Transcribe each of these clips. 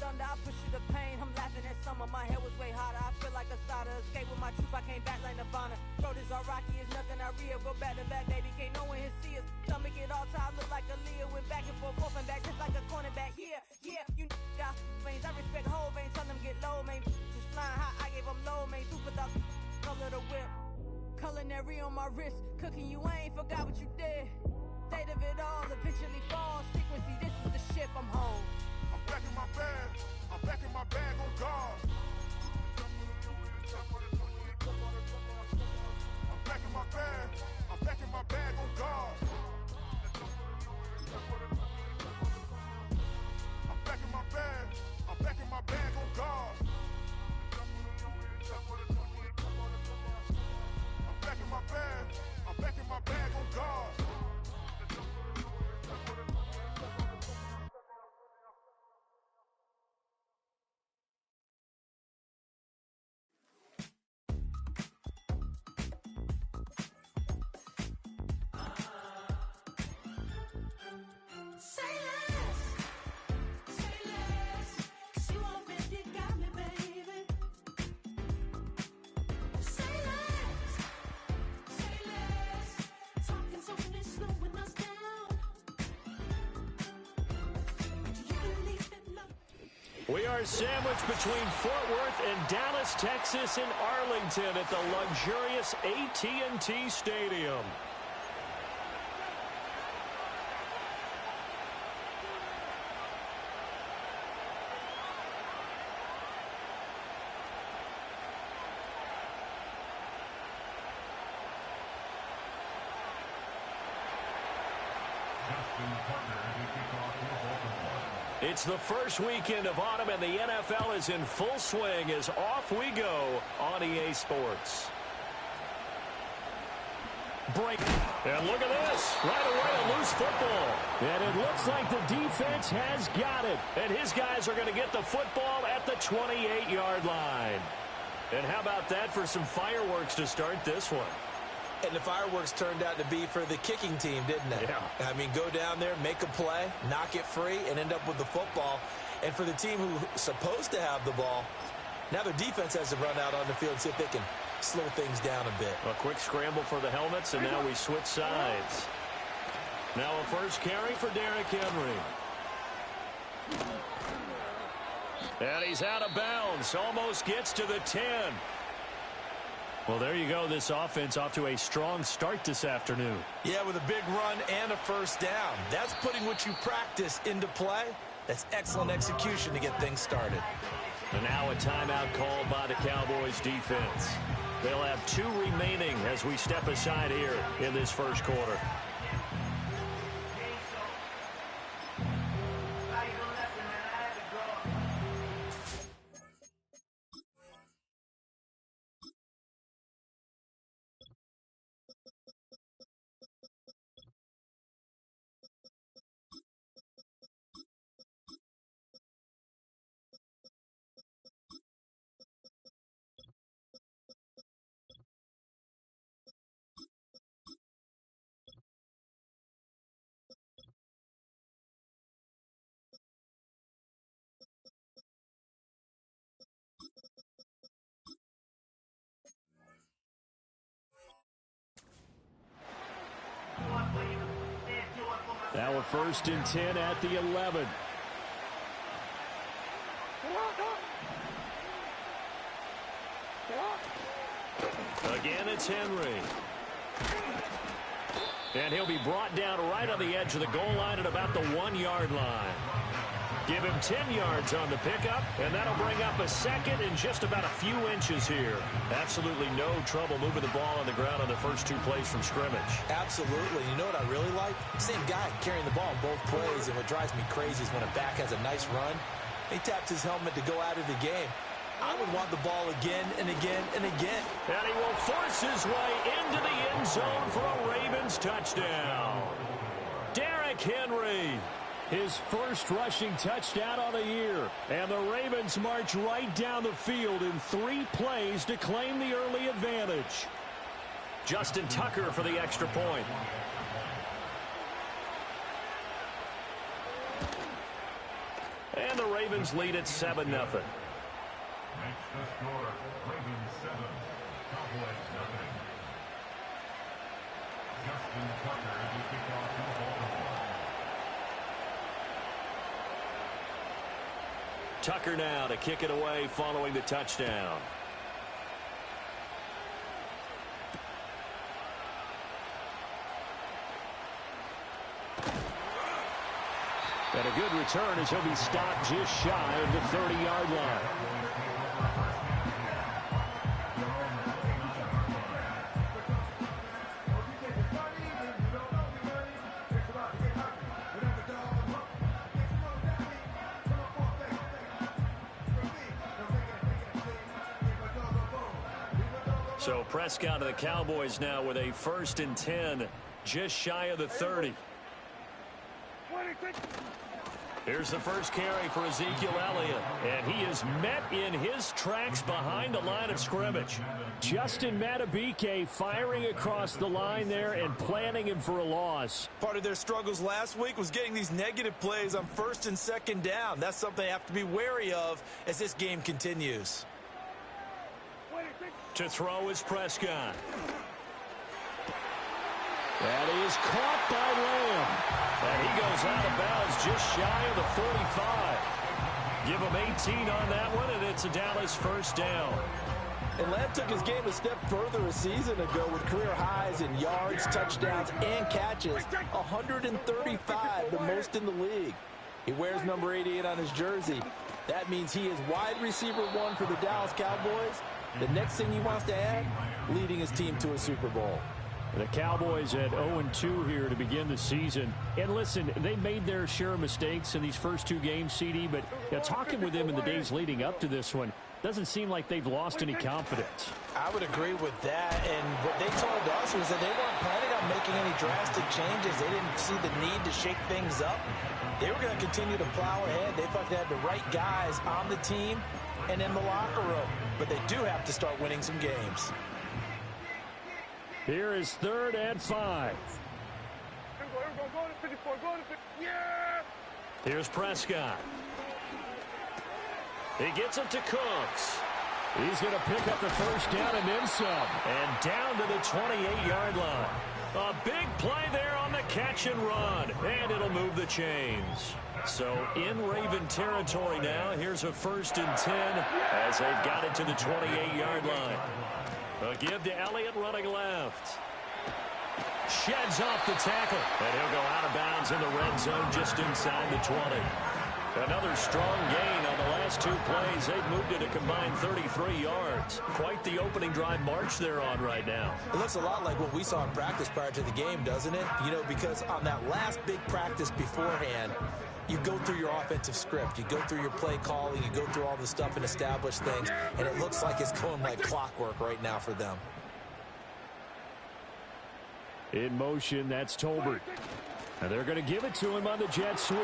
thunder, I push you to pain. I'm laughing at summer, my hair was way hotter. I feel like a solder. Escape with my truth, I came back like Nirvana. Road is all rocky, it's nothing I real. Go back to back, baby, can't no one here see us. Stomach it all time, look like a Leah. Went back and forth and back, just like a cornerback. Yeah, you got veins. I respect whole veins, tell them get low, man. Just flying high, I gave them low, man. Two for the color the whip. Culinary on my wrist, cooking you, I ain't forgot what you did. State of it all, eventually falls. Frequency, this is the ship, I'm home. I'm back in my bag, I'm back in my bag on guard. I'm back in my bag, I'm back in my bag on guard. I'm back in my bag, I'm back in my bag on guard. I'm back in my bag, I'm back in my bag on guard. We are sandwiched between Fort Worth and Dallas, Texas, in Arlington at the luxurious AT&T Stadium. It's the first weekend of autumn, and the NFL is in full swing as off we go on EA Sports. Break. And look at this. Right away, a loose football. And it looks like the defense has got it. And his guys are going to get the football at the 28-yard line. And how about that for some fireworks to start this one? And the fireworks turned out to be for the kicking team, didn't it? Yeah. I mean, go down there, make a play, knock it free, and end up with the football. And for the team who's supposed to have the ball, now their defense has to run out on the field and see if they can slow things down a bit. A quick scramble for the helmets, and now we switch sides. Now a first carry for Derrick Henry. And he's out of bounds. Almost gets to the 10. Well, there you go. This offense off to a strong start this afternoon. Yeah, with a big run and a first down. That's putting what you practice into play. That's excellent execution to get things started. And now a timeout called by the Cowboys defense. They'll have 2 remaining as we step aside here in this first quarter. Now a 1st and 10 at the 11. Again, it's Henry. And he'll be brought down right on the edge of the goal line at about the 1-yard line. Give him 10 yards on the pickup, and that'll bring up a second in just about a few inches here. Absolutely no trouble moving the ball on the ground on the first 2 plays from scrimmage. Absolutely. You know what I really like? Same guy carrying the ball in both plays, and what drives me crazy is when a back has a nice run, he taps his helmet to go out of the game. I would want the ball again and again and again. And he will force his way into the end zone for a Ravens touchdown. Derrick Henry. His first rushing touchdown on the year. And the Ravens march right down the field in 3 plays to claim the early advantage. Justin Tucker for the extra point. And the Ravens lead at 7-0. Makes the score Ravens 7, Cowboys nothing. Justin Tucker to kick off in Baltimore. Tucker now to kick it away following the touchdown. And a good return as he'll be stopped just shy of the 30-yard line. So Prescott of the Cowboys now with a 1st and 10, just shy of the 30. Here's the first carry for Ezekiel Elliott, and he is met in his tracks behind the line of scrimmage. Justin Madubuike firing across the line there and planning him for a loss. Part of their struggles last week was getting these negative plays on 1st and 2nd down. That's something they have to be wary of as this game continues. To throw is Prescott. That is caught by Lamb. And he goes out of bounds just shy of the 45. Give him 18 on that one, and it's a Dallas 1st down. And Lamb took his game a step further a season ago with career highs in yards, touchdowns, and catches. 135, the most in the league. He wears number 88 on his jersey. That means he is wide receiver 1 for the Dallas Cowboys. The next thing he wants to add, leading his team to a Super Bowl. The Cowboys at 0-2 here to begin the season. And listen, they made their share of mistakes in these first 2 games, CD, but talking with them in the days leading up to this one, doesn't seem like they've lost any confidence. I would agree with that, and what they told us was that they weren't planning on making any drastic changes. They didn't see the need to shake things up. They were going to continue to plow ahead. They thought they had the right guys on the team and in the locker room, but they do have to start winning some games. Here is 3rd and 5. Here's Prescott. He gets it to Cooks. He's going to pick up the 1st down and then some. And down to the 28-yard line. A big play there on the catch and run. And it'll move the chains. So in Raven territory now. Here's a 1st and 10 as they've got it to the 28-yard line. A give to Elliott running left. Sheds off the tackle. And he'll go out of bounds in the red zone just inside the 20. Another strong gain on the last 2 plays. They've moved it a combined 33 yards. Quite the opening drive march they're on right now. It looks a lot like what we saw in practice prior to the game, doesn't it? You know, because on that last big practice beforehand, you go through your offensive script. You go through your play calling. You go through all the stuff and establish things. And it looks like it's going like clockwork right now for them. In motion, that's Tolbert. And they're going to give it to him on the jet sweep.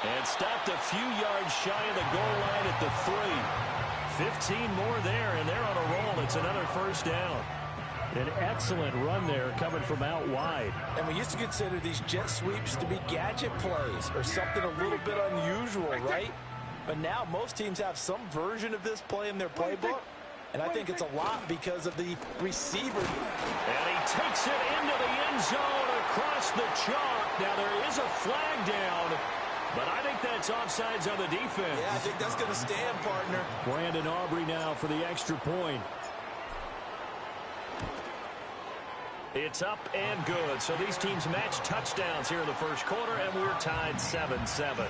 And stopped a few yards shy of the goal line at the 3. 15 more there, and they're on a roll. It's another 1st down. An excellent run there coming from out wide. And we used to consider these jet sweeps to be gadget plays or something a little bit unusual, right? But now most teams have some version of this play in their playbook. And I think it's a lot because of the receiver. And he takes it into the end zone across the chalk. Now there is a flag down, but I think that's offsides on the defense. Yeah, I think that's going to stand, partner. Brandon Aubrey now for the extra point. It's up and good. So these teams match touchdowns here in the 1st quarter, and we're tied 7-7.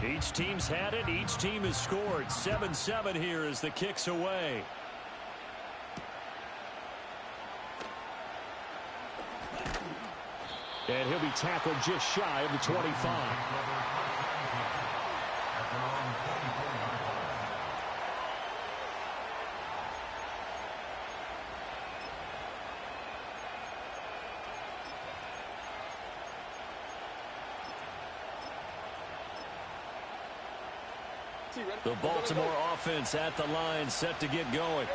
Each team's had it. Each team has scored. 7-7 here as the kick's away. And he'll be tackled just shy of the 25. The Baltimore offense at the line, set to get going.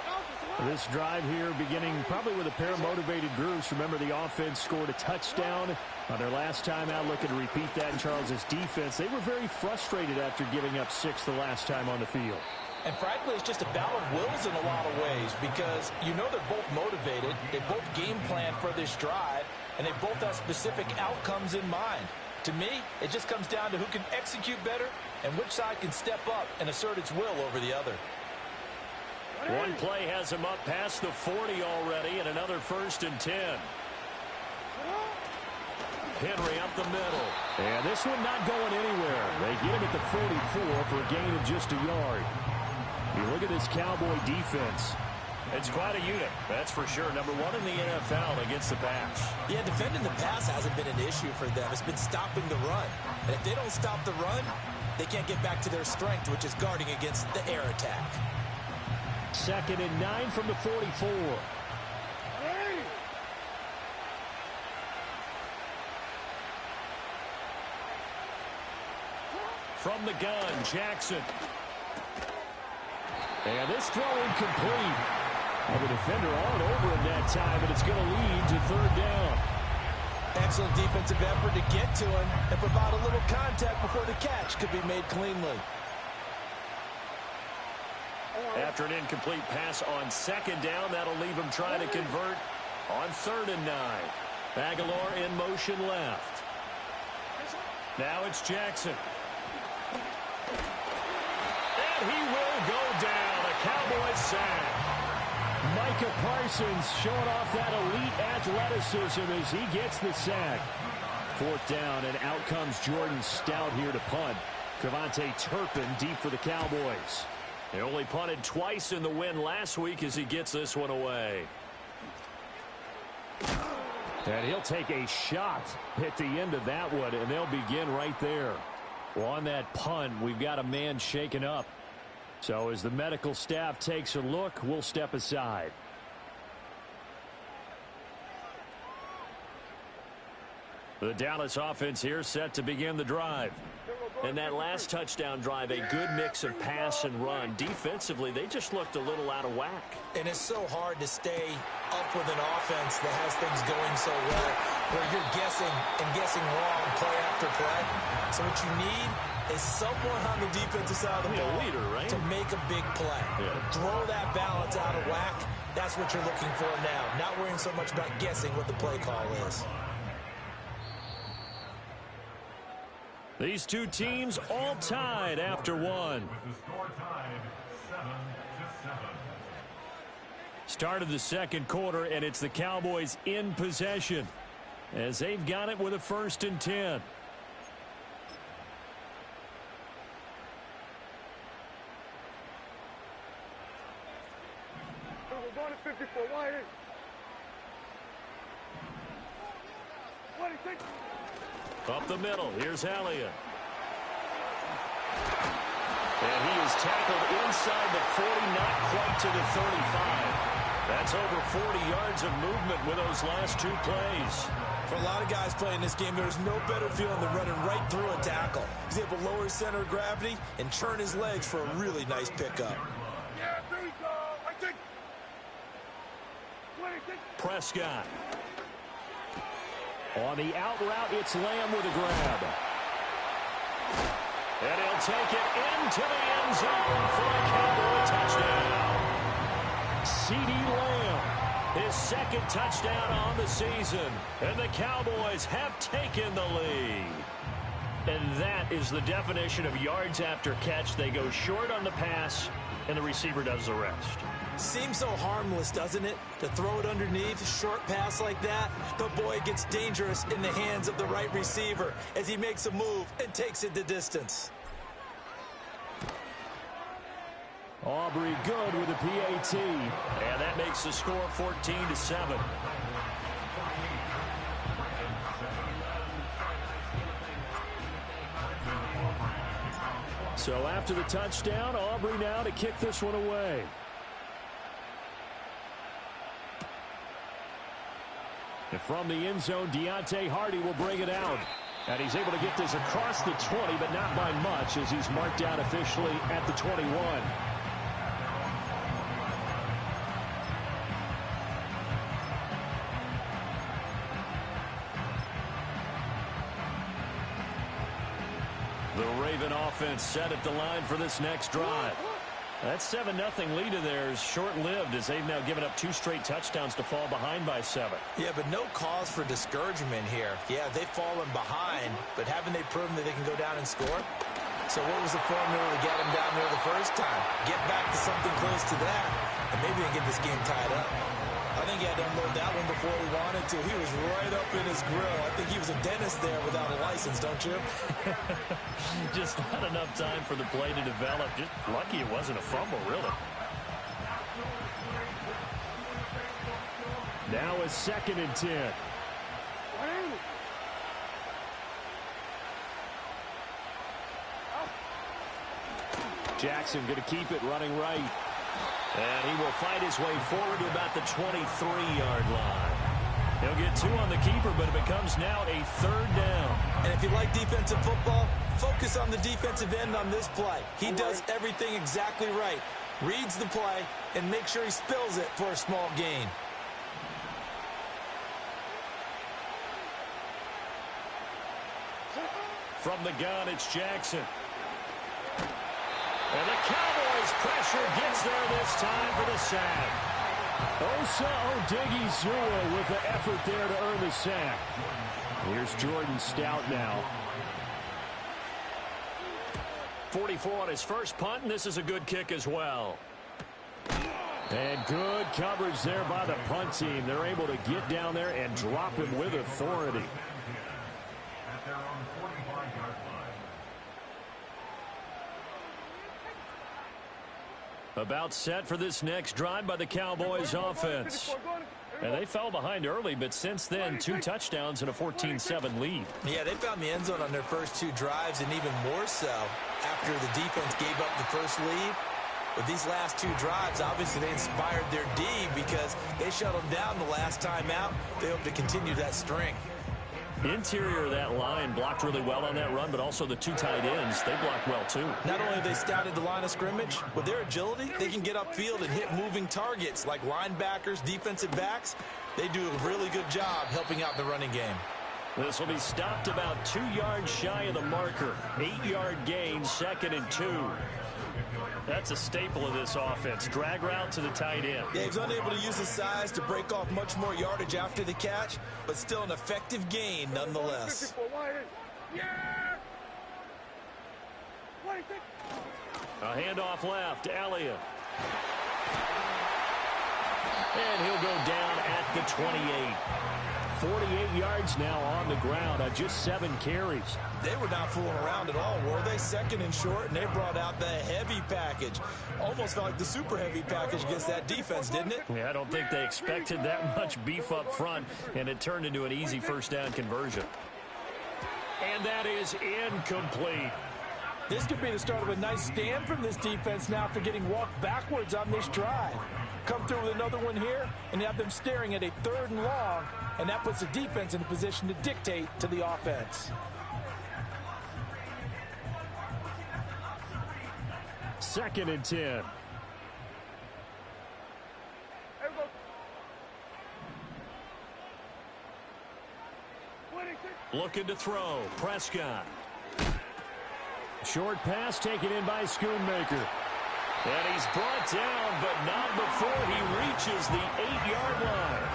This drive here beginning probably with a pair of motivated groups. Remember, the offense scored a touchdown on their last time out, looking to repeat that in Charles's defense. They were very frustrated after giving up 6 the last time on the field. And frankly, it's just a battle of wills in a lot of ways because you know they're both motivated. They both game plan for this drive, and they both have specific outcomes in mind. To me, it just comes down to who can execute better and which side can step up and assert its will over the other. One play has him up past the 40 already, and another 1st and 10. Henry up the middle. And this one not going anywhere. They get him at the 44 for a gain of just a yard. You look at this Cowboy defense. It's quite a unit, that's for sure. Number 1 in the NFL against the pass. Yeah, defending the pass hasn't been an issue for them. It's been stopping the run. And if they don't stop the run, they can't get back to their strength, which is guarding against the air attack. 2nd and 9 from the 44. From the gun, Jackson. And this throw incomplete. Well, the defender on over him that time, and it's going to lead to 3rd down. Excellent defensive effort to get to him and provide a little contact before the catch could be made cleanly. After an incomplete pass on 2nd down, that'll leave him trying to convert on 3rd and 9. Aguilar in motion left. Now it's Jackson. And he will go down. A Cowboys sack. Micah Parsons showing off that elite athleticism as he gets the sack. 4th down, and out comes Jordan Stout here to punt. Cavante Turpin deep for the Cowboys. They only punted twice in the win last week as he gets this one away. And he'll take a shot at the end of that one, and they'll begin right there. Well, on that punt, we've got a man shaken up. So as the medical staff takes a look, we'll step aside. The Dallas offense here set to begin the drive. And that last touchdown drive, a good mix of pass and run. Defensively, they just looked a little out of whack. And it's so hard to stay up with an offense that has things going so well, where you're guessing and guessing wrong play after play. So what you need is someone on the defensive side of the ball leader, right? to make a big play. Yeah. Throw that balance out of whack. That's what you're looking for now. Not worrying so much about guessing what the play call is. These two teams all tied after one. Start of the 2nd quarter, and it's the Cowboys in possession as they've got it with a 1st and 10. We're going to 54. Why? What do you think? Up the middle, here's Elliott. And he is tackled inside the 40, not quite to the 35. That's over 40 yards of movement with those last 2 plays. For a lot of guys playing this game, there's no better feeling than running right through a tackle. He's able to lower his center of gravity and churn his legs for a really nice pickup. Yeah, there you go. I think. What do you think? Prescott. On the out route, it's Lamb with a grab. And he'll take it into the end zone for a Cowboy touchdown. CeeDee Lamb, his 2nd touchdown on the season. And the Cowboys have taken the lead. And that is the definition of yards after catch. They go short on the pass, and the receiver does the rest. Seems so harmless, doesn't it? To throw it underneath, a short pass like that. But boy, it gets dangerous in the hands of the right receiver as he makes a move and takes it the distance. Aubrey good with a PAT. And that makes the score 14-7. So after the touchdown, Aubrey now to kick this one away. And from the end zone, Deontay Hardy will bring it out. And he's able to get this across the 20, but not by much, as he's marked down officially at the 21. The Raven offense set at the line for this next drive. That 7-0 lead of theirs short-lived, as they've now given up 2 straight touchdowns to fall behind by 7. Yeah, but no cause for discouragement here. Yeah, they've fallen behind, but haven't they proven that they can go down and score? So what was the formula to get them down there the first time? Get back to something close to that, and maybe they get this game tied up. I think he had to unload that one before he wanted to. He was right up in his grill. I think he was a dentist there without a license, don't you? Just not enough time for the play to develop. Just lucky it wasn't a fumble, really. Now a 2nd and 10. Jackson going to keep it running right. And he will fight his way forward to about the 23-yard line. He'll get 2 on the keeper, but it becomes now a 3rd down. And if you like defensive football, focus on the defensive end on this play. He does everything exactly right. Reads the play and makes sure he spills it for a small gain. From the gun, it's Jackson. And the Cowboys' pressure gets there this time for the sack. Osa Odighizuwa with the effort there to earn the sack. Here's Jordan Stout now. 44 on his first punt, and this is a good kick as well. And good coverage there by the punt team. They're able to get down there and drop him with authority. About set for this next drive by the Cowboys offense. And they fell behind early, but since then, 2 touchdowns and a 14-7 lead. Yeah, they found the end zone on their first 2 drives, and even more so after the defense gave up the first lead. But these last 2 drives, obviously they inspired their D because they shut them down the last time out. They hope to continue that string. Interior of that line blocked really well on that run, but also the 2 tight ends, they blocked well too. Not only have they scouted the line of scrimmage, with their agility, they can get upfield and hit moving targets like linebackers, defensive backs. They do a really good job helping out the running game. This will be stopped about 2 yards shy of the marker. 8-yard gain, 2nd and 2. That's a staple of this offense. Drag route to the tight end. Yeah, he's unable to use his size to break off much more yardage after the catch, but still an effective gain nonetheless. A handoff left, Elliott. And he'll go down at the 28. 48 yards now on the ground on just 7 carries. They were not fooling around at all, were they? 2nd and short, and they brought out the heavy package. Almost felt like the super heavy package against that defense, didn't it? Yeah, I don't think they expected that much beef up front, and it turned into an easy 1st down conversion. And that is incomplete. This could be the start of a nice stand from this defense now for getting walked backwards on this drive. Come through with another one here, and have them staring at a 3rd and long, and that puts the defense in a position to dictate to the offense. 2nd and 10. Looking to throw. Prescott. Short pass taken in by Schoonmaker. And he's brought down, but not before he reaches the 8-yard line.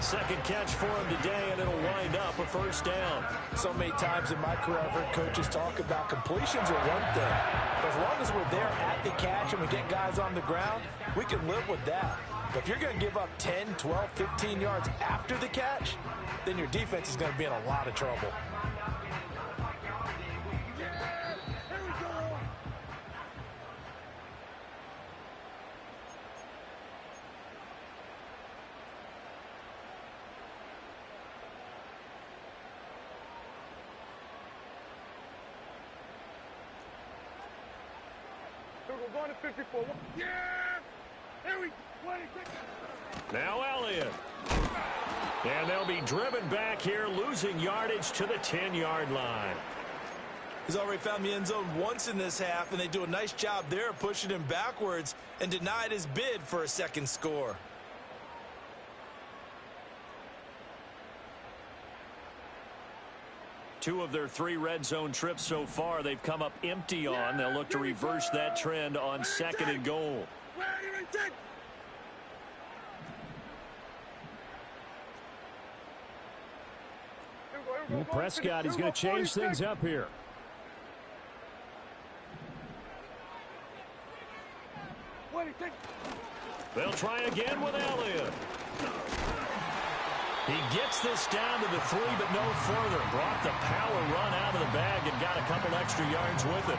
2nd catch for him today, and it'll wind up a 1st down. So many times in my career, I've heard coaches talk about completions are one thing. But as long as we're there at the catch and we get guys on the ground, we can live with that. But if you're going to give up 10, 12, 15 yards after the catch, then your defense is going to be in a lot of trouble. We're going to 54. Yeah! Here we go. Now Elliott. And they'll be driven back here, losing yardage to the 10-yard line. He's already found the end zone once in this half, and they do a nice job there pushing him backwards and denied his bid for a second score. Two of their 3 red zone trips so far, they've come up empty on. They'll look to reverse that trend on 2nd and goal. Well, Prescott, he's going to change things up here. They'll try again with Elliott. He gets this down to the 3, but no further. Brought the power run out of the bag and got a couple extra yards with it.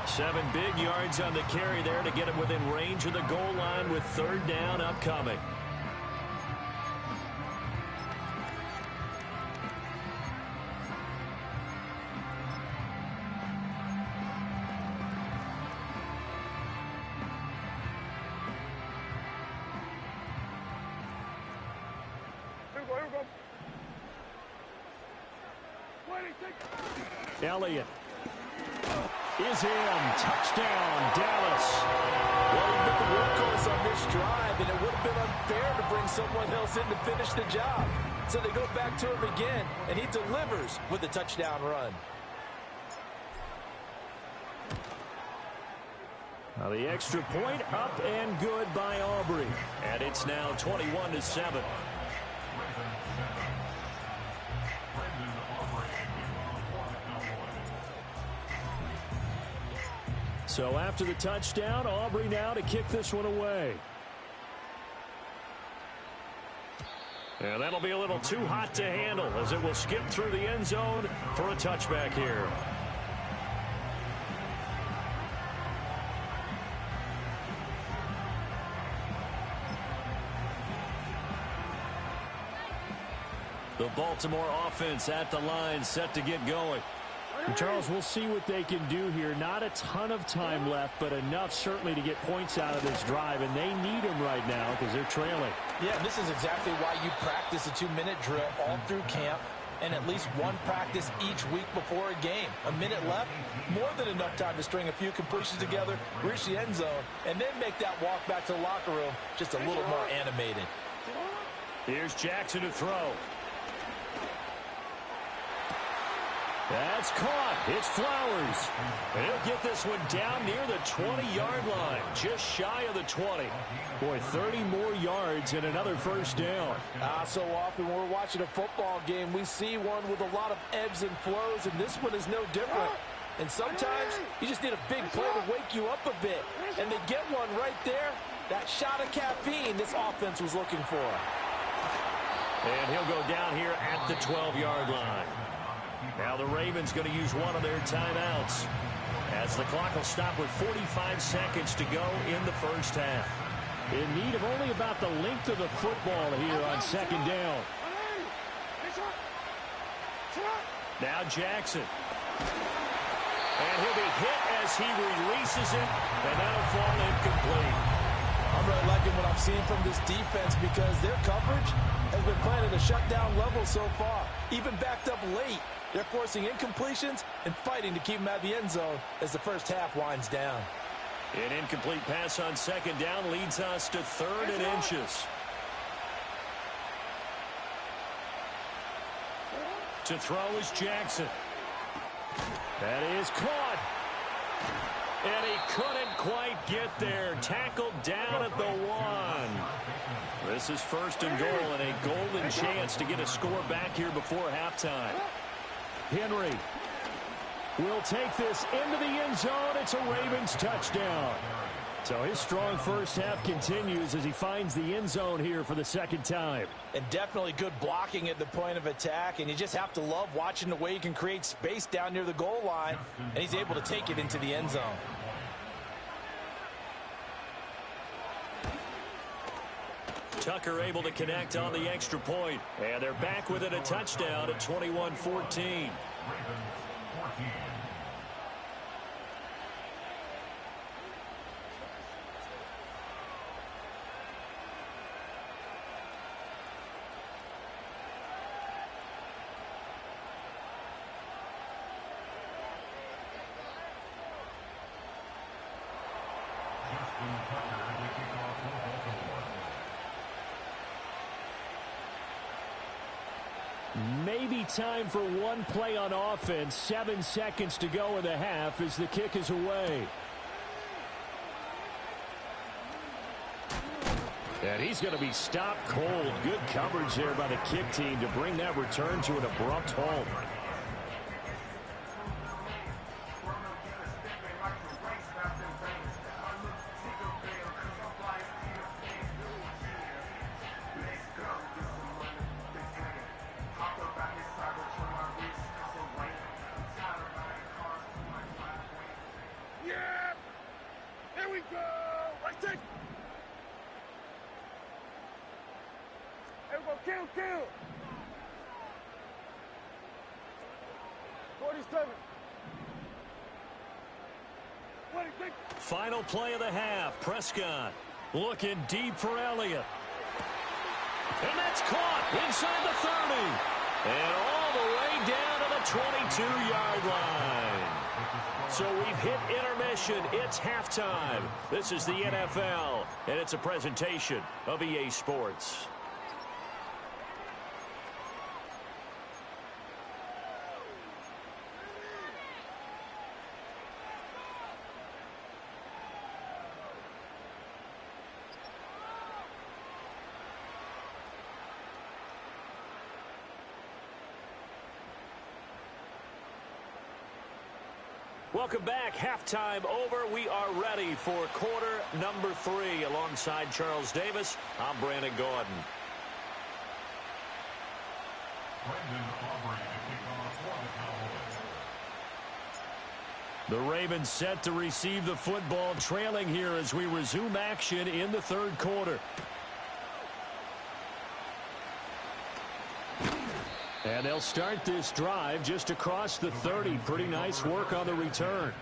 7 big yards on the carry there to get him within range of the goal line with 3rd down upcoming. Elliott is in. Touchdown, Dallas. Well, he's been the workhorse on this drive, and it would have been unfair to bring someone else in to finish the job. So they go back to him again, and he delivers with a touchdown run. Now the extra point up and good by Aubrey. And it's now 21-7. So after the touchdown, Aubrey now to kick this one away. And that'll be a little too hot to handle as it will skip through the end zone for a touchback here. The Baltimore offense at the line, set to get going. And Charles, we'll see what they can do here. Not a ton of time left, but enough certainly to get points out of this drive, and they need them right now because they're trailing. Yeah, this is exactly why you practice a 2-minute drill all through camp and at least one practice each week before a game. A minute left, more than enough time to string a few completions together, reach the end zone, and then make that walk back to the locker room just a little more animated. Here's Jackson to throw. That's caught. It's Flowers. And he'll get this one down near the 20-yard line, just shy of the 20. Boy, 30 more yards and another first down. So often when we're watching a football game, we see one with a lot of ebbs and flows, and this one is no different. And sometimes you just need a big play to wake you up a bit. And they get one right there. That shot of caffeine this offense was looking for. And he'll go down here at the 12-yard line. Now the Ravens going to use one of their timeouts as the clock will stop with 45 seconds to go in the first half. In need of only about the length of the football here on 2nd down. Now Jackson. And he'll be hit as he releases it, and that'll fall incomplete. I'm really liking what I'm seeing from this defense because their coverage has been playing at a shutdown level so far. Even backed up late, they're forcing incompletions and fighting to keep them at the end zone as the first half winds down. An incomplete pass on 2nd down leads us to 3rd and inches. To throw is Jackson. That is caught. And he couldn't quite get there. Tackled down at the 1. This is 1st and goal and a golden chance to get a score back here before halftime. Henry will take this into the end zone. It's a Ravens touchdown. So his strong first half continues as he finds the end zone here for the 2nd time. And definitely good blocking at the point of attack, and you just have to love watching the way he can create space down near the goal line, and he's able to take it into the end zone. Tucker able to connect on the extra point. And they're back within a touchdown at 21-14. Maybe time for one play on offense. 7 seconds to go in the half as the kick is away. And he's going to be stopped cold. Good coverage there by the kick team to bring that return to an abrupt halt. Kill! 47. 26. Final play of the half. Prescott looking deep for Elliott. And that's caught inside the 30. And all the way down to the 22-yard line. So we've hit intermission. It's halftime. This is the NFL, and it's a presentation of EA Sports. Welcome back. Halftime over. We are ready for quarter number 3. Alongside Charles Davis, I'm Brandon Gordon. The Ravens set to receive the football, trailing here as we resume action in the third quarter. And they'll start this drive just across the 30. Pretty nice work on the return.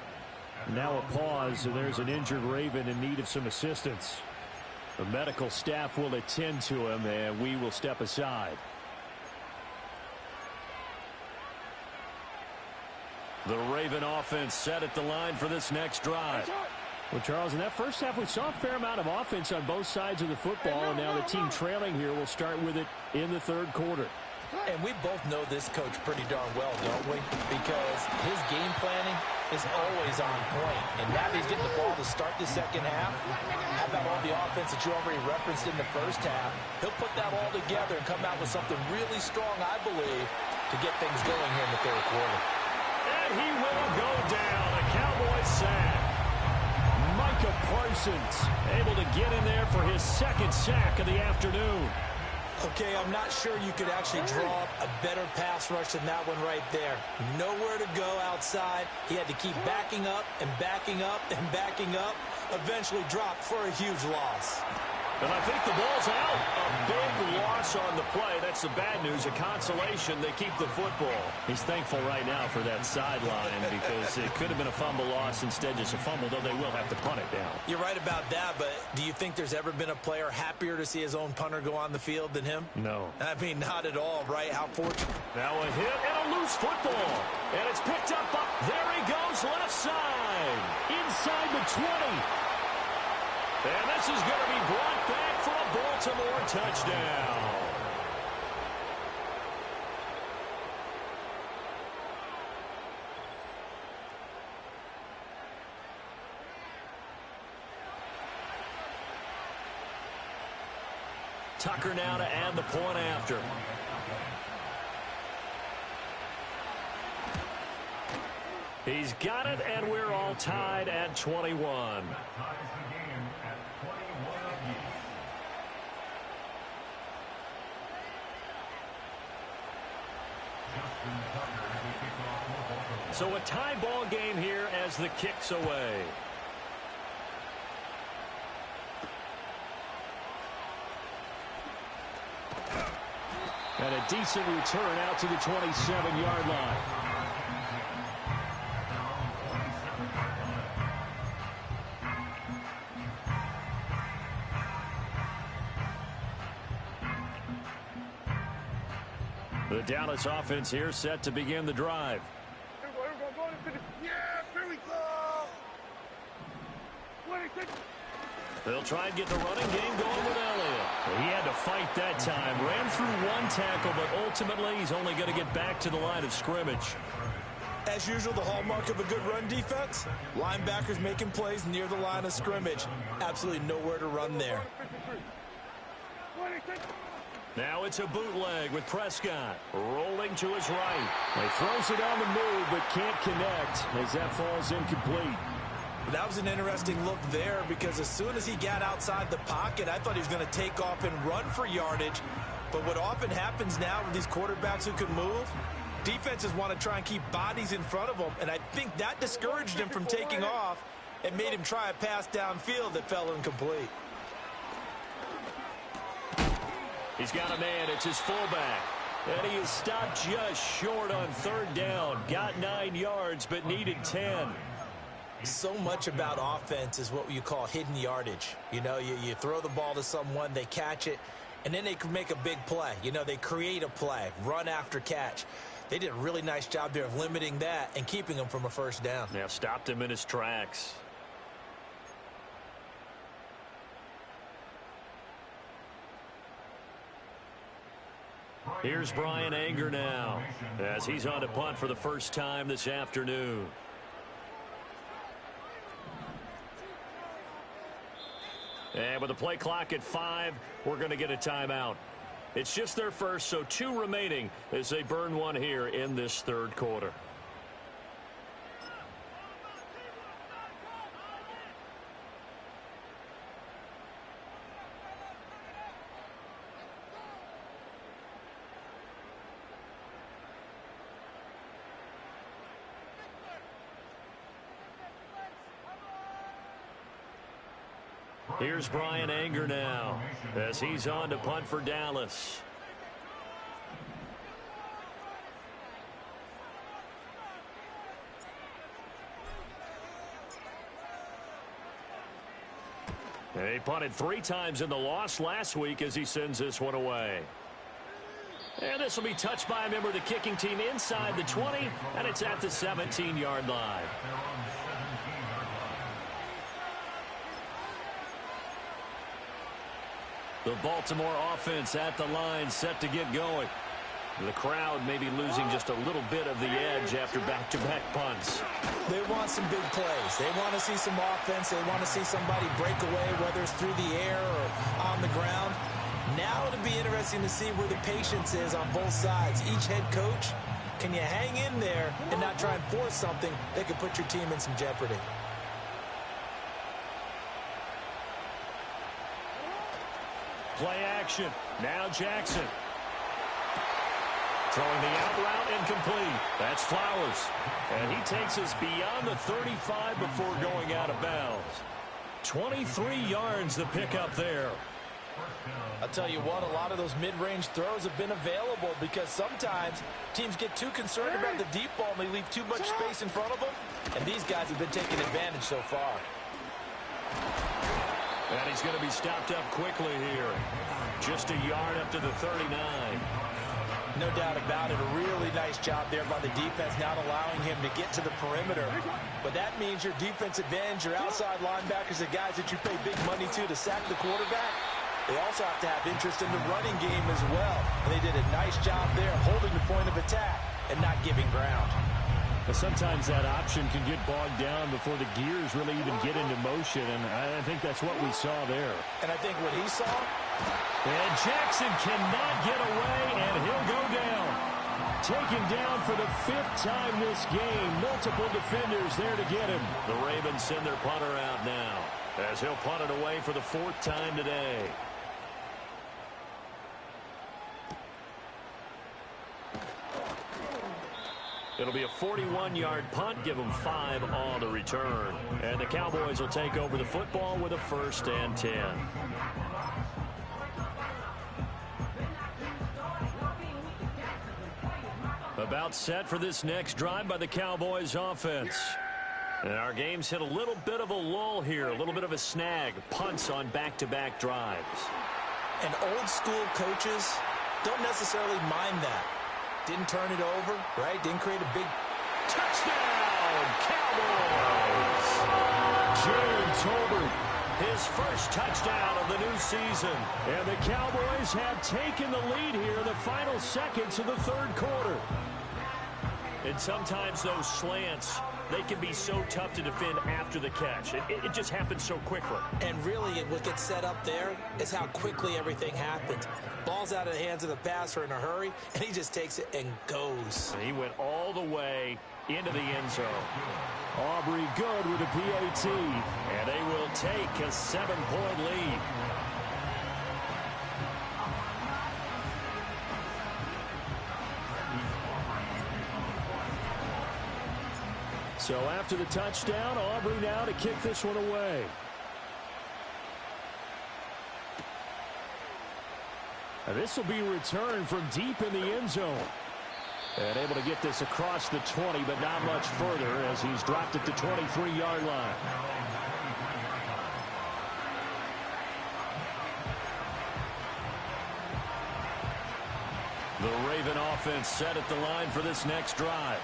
Now a pause, and there's an injured Raven in need of some assistance. The medical staff will attend to him, and we will step aside. The Raven offense set at the line for this next drive. Well, Charles, in that first half, we saw a fair amount of offense on both sides of the football, and now the team trailing here will start with it in the third quarter. And we both know this coach pretty darn well, don't we? Because his game planning is always on point. And now he's getting the ball to start the second half. How about all the offense that you already referenced in the first half? He'll put that all together and come out with something really strong, I believe, to get things going here in the third quarter. And he will go down. A Cowboys sack. Micah Parsons able to get in there for his second sack of the afternoon. Okay, I'm not sure you could actually draw up a better pass rush than that one right there. Nowhere to go outside. He had to keep backing up and backing up and backing up. Eventually dropped for a huge loss. And I think the ball's out. A big loss on the play. That's the bad news. A consolation, they keep the football. He's thankful right now for that sideline because it could have been a fumble loss, instead just a fumble, though they will have to punt it down. You're right about that, but do you think there's ever been a player happier to see his own punter go on the field than him? No. I mean, not at all, right? How fortunate. Now a hit and a loose football. And it's picked up. There he goes, left side. Inside the 20. And this is going to be brought back for a Baltimore touchdown. Tucker now to add the point after. He's got it, and we're all tied at 21. So a tie ball game here as the kick's away. And a decent return out to the 27-yard line. The Dallas offense here set to begin the drive. They'll try and get the running game going with Elliott. He had to fight that time. Ran through one one tackle, but ultimately he's only going to get back to the line of scrimmage. As usual, the hallmark of a good run defense, linebackers making plays near the line of scrimmage. Absolutely nowhere to run there. Now it's a bootleg with Prescott rolling to his right. He throws it on the move but can't connect as that falls incomplete. That was an interesting look there because as soon as he got outside the pocket, I thought he was going to take off and run for yardage. But what often happens now with these quarterbacks who can move, defenses want to try and keep bodies in front of them, and I think that discouraged him from taking off and made him try a pass downfield that fell incomplete. He's got a man. It's his fullback. And he is stopped just short on third down. Got 9 yards, but needed 10. So much about offense is what you call hidden yardage. You know, you throw the ball to someone, they catch it, and then they can make a big play. You know, they create a play, run after catch. They did a really nice job there of limiting that and keeping him from a first down. Yeah, stopped him in his tracks. Here's Brian Anger now as he's on to punt for the first time this afternoon. And with the play clock at 5, we're going to get a timeout. It's just their first, so 2 remaining as they burn one here in this third quarter. Here's Brian Anger now as he's on to punt for Dallas. And he punted 3 times in the loss last week as he sends this one away. And this will be touched by a member of the kicking team inside the 20, and it's at the 17-yard line. The Baltimore offense at the line set to get going. The crowd may be losing just a little bit of the edge after back-to-back punts. They want some big plays. They want to see some offense. They want to see somebody break away, whether it's through the air or on the ground. Now it'll be interesting to see where the patience is on both sides. Each head coach, can you hang in there and not try and force something that could put your team in some jeopardy? Play action. Now Jackson. Throwing the out route incomplete. That's Flowers. And he takes us beyond the 35 before going out of bounds. 23 yards the pickup there. I'll tell you what, a lot of those mid-range throws have been available because sometimes teams get too concerned about the deep ball and they leave too much space in front of them. And these guys have been taking advantage so far. And he's going to be stopped up quickly here. Just a yard up to the 39. No doubt about it. A really nice job there by the defense, not allowing him to get to the perimeter. But that means your defensive ends, your outside linebackers, the guys that you pay big money to sack the quarterback, they also have to have interest in the running game as well. And they did a nice job there holding the point of attack and not giving ground. But sometimes that option can get bogged down before the gears really even get into motion, and I think that's what we saw there. And I think what he saw. And Jackson cannot get away, and he'll go down. Taken down for the 5th time this game. Multiple defenders there to get him. The Ravens send their punter out now as he'll punt it away for the 4th time today. It'll be a 41-yard punt, give them 5 on the return. And the Cowboys will take over the football with a 1st and 10. About set for this next drive by the Cowboys offense. And our game's hit a little bit of a lull here, a little bit of a snag. Punts on back-to-back drives. And old school coaches don't necessarily mind that. Didn't turn it over, right? Didn't create a big touchdown, Cowboys! Jalen Tolbert his first touchdown of the new season. And the Cowboys have taken the lead here in the final seconds of the third quarter. And sometimes those slants, they can be so tough to defend after the catch. It just happens so quickly. And really, what gets set up there is how quickly everything happens. Ball's out of the hands of the passer in a hurry, and he just takes it and goes. He went all the way into the end zone. Aubrey good with a PAT, and they will take a 7-point lead. So after the touchdown, Aubrey now to kick this one away. And this will be returned from deep in the end zone. And able to get this across the 20, but not much further as he's dropped at the 23-yard line. The Raven offense set at the line for this next drive.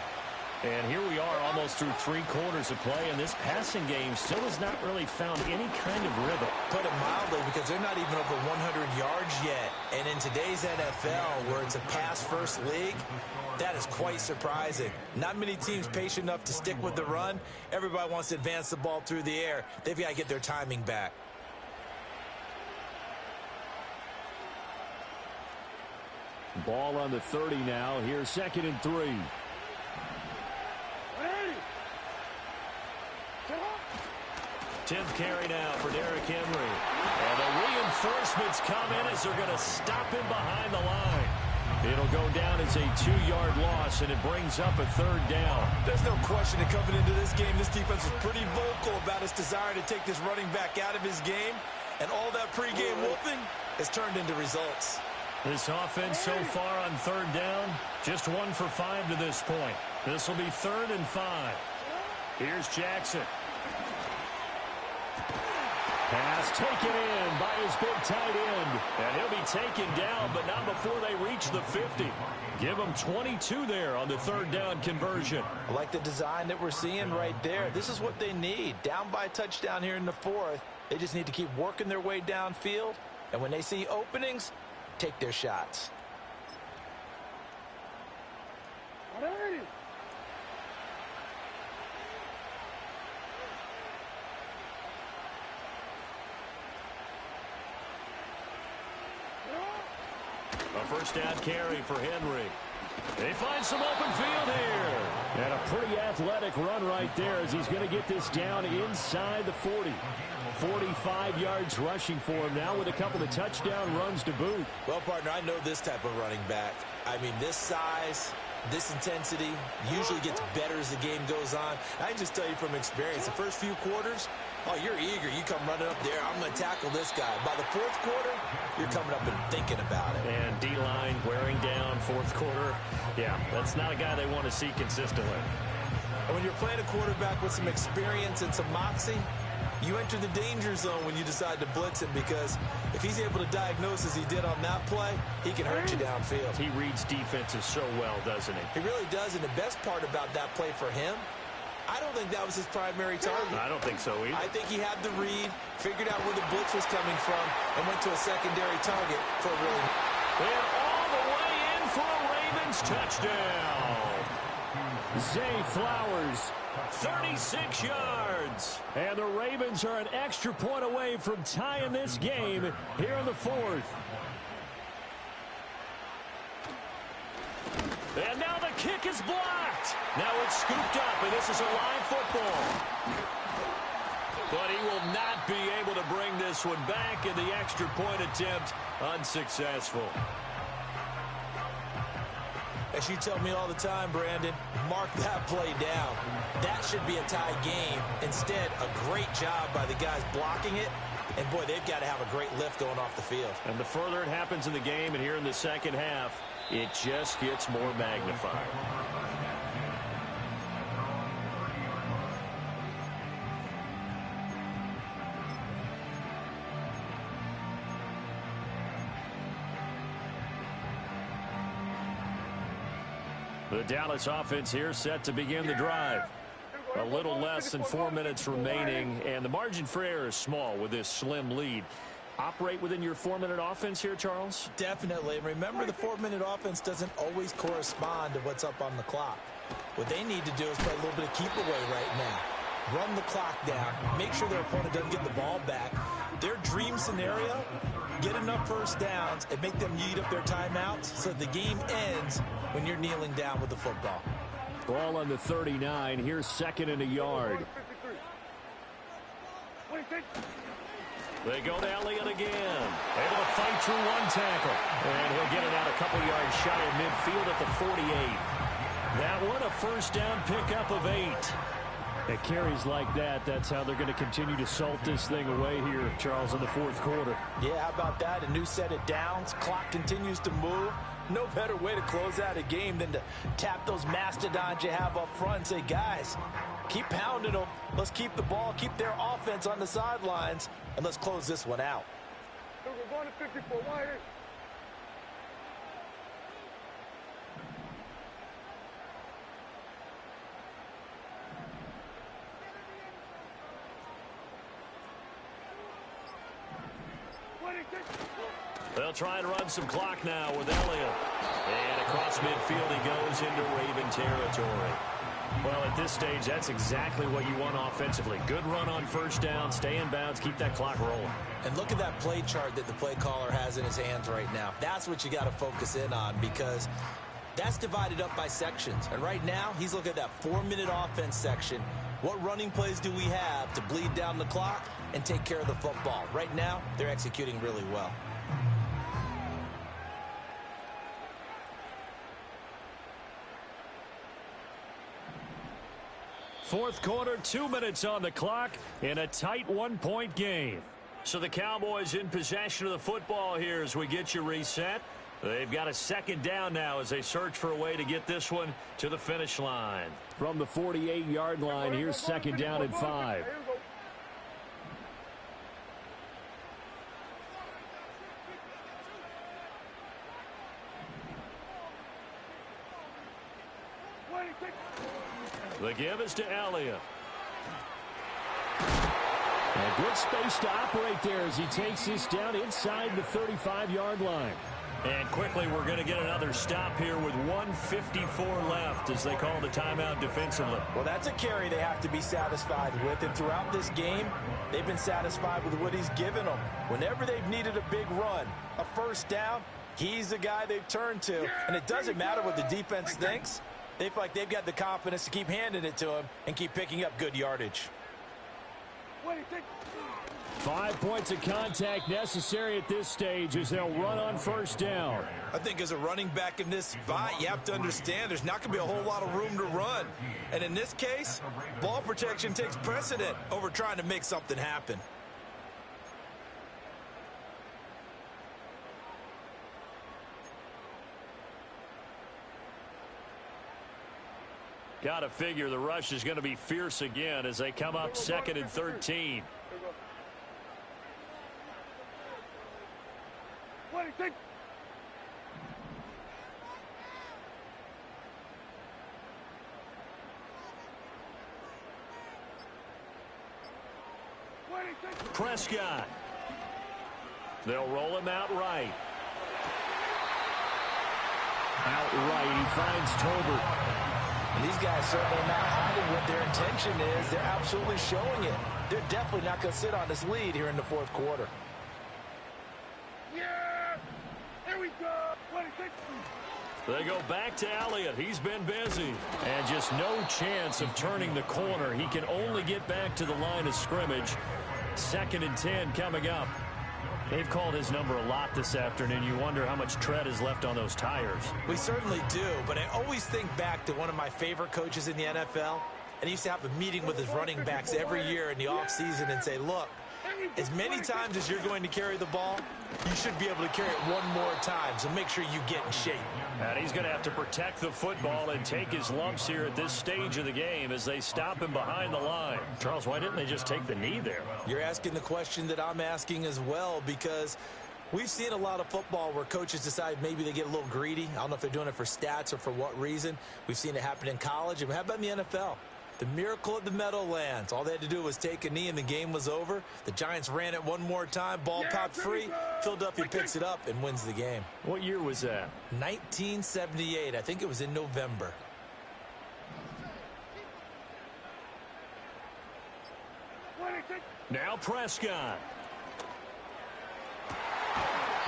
And here we are almost through 3 quarters of play, and this passing game still has not really found any kind of rhythm. Put it mildly, because they're not even over 100 yards yet. And in today's NFL, where it's a pass-first league, that is quite surprising. Not many teams patient enough to stick with the run. Everybody wants to advance the ball through the air. They've got to get their timing back. Ball on the 30 now. Here's 2nd and 3. 10th carry now for Derrick Henry. And the reinforcements come in as they're going to stop him behind the line. It'll go down as a 2-yard loss, and it brings up a 3rd down. There's no question that coming into this game, this defense is pretty vocal about its desire to take this running back out of his game. And all that pregame wolfing has turned into results. This offense so far on 3rd down, just 1 for 5 to this point. This will be 3rd and 5. Here's Jackson. Pass taken in by his big tight end. And he'll be taken down, but not before they reach the 50. Give them 22 there on the 3rd down conversion. I like the design that we're seeing right there. This is what they need. Down by a touchdown here in the 4th. They just need to keep working their way downfield. And when they see openings, take their shots. A first down carry for Henry. They find some open field here. And a pretty athletic run right there as he's going to get this down inside the 40. 45 yards rushing for him now with a couple of touchdown runs to boot. Well, partner, I know this type of running back. I mean, this size, this intensity usually gets better as the game goes on. I can just tell you from experience, the first few quarters, oh, you're eager. You come running up there. I'm going to tackle this guy. By the 4th quarter, you're coming up and thinking about it. And D-line wearing down 4th quarter. Yeah, that's not a guy they want to see consistently. And when you're playing a quarterback with some experience and some moxie, you enter the danger zone when you decide to blitz him, because if he's able to diagnose as he did on that play, he can hurt you downfield. He reads defenses so well, doesn't he? He really does, and the best part about that play for him, I don't think that was his primary target. I don't think so either. I think he had the read, figured out where the blitz was coming from, and went to a secondary target for a really... And all the way in for a Ravens touchdown. Zay Flowers, 36 yards. And the Ravens are an extra point away from tying this game here in the 4th. And now the kick is blocked. Now it's scooped up, and this is a live football. But he will not be able to bring this one back, and the extra point attempt unsuccessful. As you tell me all the time, Brandon, mark that play down. That should be a tie game. Instead, a great job by the guys blocking it. And, boy, they've got to have a great lift going off the field. And the further it happens in the game and here in the second half, it just gets more magnified. The Dallas offense here set to begin the drive. A little less than 4 minutes remaining, and the margin for error is small with this slim lead. Operate within your 4-minute offense here, Charles? Definitely. And remember, the 4-minute offense doesn't always correspond to what's up on the clock. What they need to do is play a little bit of keep away right now. Run the clock down. Make sure their opponent doesn't get the ball back. Their dream scenario, get enough first downs and make them eat up their timeouts so the game ends when you're kneeling down with the football. Ball on the 39. Here's 2nd and a yard. They go to Elliott again. Able to fight through one tackle. And he'll get it out a couple yards shy of midfield at the 48. That one a first down pickup of 8. At carries like that, that's how they're going to continue to salt this thing away here, Charles, in the 4th quarter. Yeah, how about that? A new set of downs. Clock continues to move. No better way to close out a game than to tap those mastodons you have up front and say, guys, keep pounding them. Let's keep the ball, keep their offense on the sidelines, and let's close this one out. We're going to 54. Why? They'll try and run some clock now with Elliott. And across midfield he goes into Raven territory. Well, at this stage, that's exactly what you want offensively. Good run on first down, stay in bounds, keep that clock rolling. And look at that play chart that the play caller has in his hands right now. That's what you got to focus in on, because that's divided up by sections. And right now, he's looking at that 4-minute offense section. What running plays do we have to bleed down the clock and take care of the football? Right now, they're executing really well. Fourth quarter, 2 minutes on the clock in a tight 1-point game. So the Cowboys in possession of the football here as we get you reset. They've got a 2nd down now as they search for a way to get this one to the finish line. From the 48-yard line, here's 2nd down and 5. The give is to Elliott. A good space to operate there as he takes this down inside the 35-yard line. And quickly we're going to get another stop here with 1:54 left as they call the timeout defensively. Well, that's a carry they have to be satisfied with. And throughout this game, they've been satisfied with what he's given them. Whenever they've needed a big run, a first down, he's the guy they've turned to. And it doesn't matter what the defense thinks. They feel like they've got the confidence to keep handing it to him and keep picking up good yardage. 5 points of contact necessary at this stage as they'll run on first down. I think as a running back in this spot, you have to understand there's not going to be a whole lot of room to run. And in this case, ball protection takes precedent over trying to make something happen. Got to figure the rush is going to be fierce again as they come up 2nd and 13. Prescott. They'll roll him out right. Out right, he finds Tolbert. And these guys certainly not hiding what their intention is. They're absolutely showing it. They're definitely not going to sit on this lead here in the 4th quarter. Yeah! Here we go! 26. They go back to Elliott. He's been busy. And just no chance of turning the corner. He can only get back to the line of scrimmage. 2nd and 10 coming up. They've called his number a lot this afternoon. You wonder how much tread is left on those tires. We certainly do, but I always think back to one of my favorite coaches in the NFL, and he used to have a meeting with his running backs every year in the offseason and say, look, as many times as you're going to carry the ball, you should be able to carry it one more time, so make sure you get in shape. And he's going to have to protect the football and take his lumps here at this stage of the game as they stop him behind the line. Charles, why didn't they just take the knee there? You're asking the question that I'm asking as well, because we've seen a lot of football where coaches decide maybe they get a little greedy. I don't know if they're doing it for stats or for what reason. We've seen it happen in college. And how about in the NFL? The miracle of the Meadowlands. All they had to do was take a knee and the game was over. The Giants ran it one more time. Ball popped free. Philadelphia picks it up and wins the game. What year was that? 1978. I think it was in November. Now Prescott.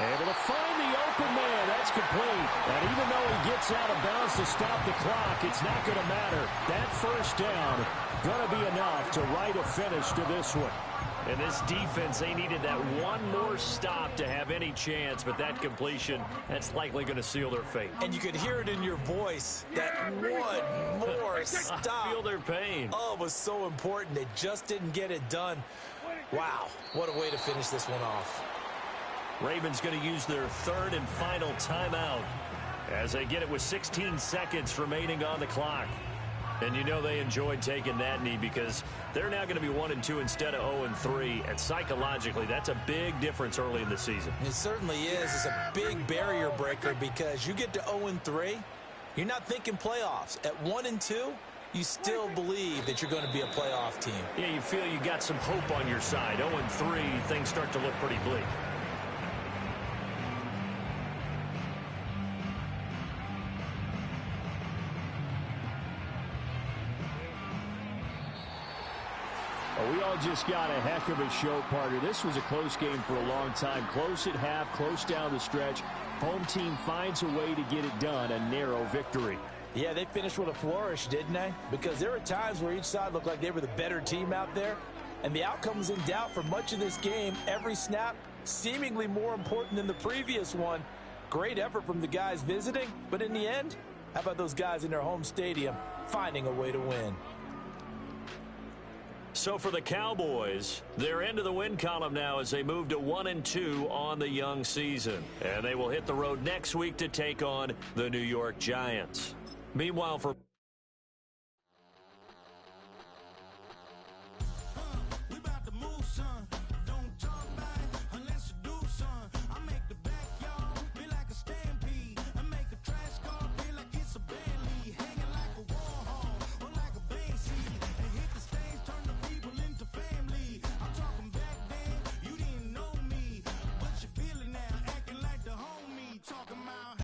Able to find the open man. That's complete. And even though he gets out of bounds to stop the clock, it's not going to matter. That first down going to be enough to write a finish to this one. And this defense, they needed that one more stop to have any chance, but that completion, that's likely going to seal their fate. And you could hear it in your voice, that one more stop. I feel their pain. Oh, it was so important. They just didn't get it done. Wow, what a way to finish this one off. Ravens going to use their third and final timeout as they get it with 16 seconds remaining on the clock. And you know they enjoyed taking that knee because they're now going to be 1-2 instead of 0-3. And psychologically, that's a big difference early in the season. It certainly is. It's a big barrier breaker because you get to 0-3, you're not thinking playoffs. At 1-2, you still believe that you're going to be a playoff team. Yeah, you feel you got some hope on your side. 0-3, things start to look pretty bleak. We all just got a heck of a show, partner. This was a close game for a long time. Close at half, close down the stretch. Home team finds a way to get it done, a narrow victory. Yeah, they finished with a flourish, didn't they? Because there were times where each side looked like they were the better team out there. And the outcome was in doubt for much of this game. Every snap seemingly more important than the previous one. Great effort from the guys visiting. But in the end, how about those guys in their home stadium finding a way to win? So for the Cowboys, they're into the win column now as they move to 1-2 on the young season. And they will hit the road next week to take on the New York Giants. Meanwhile, for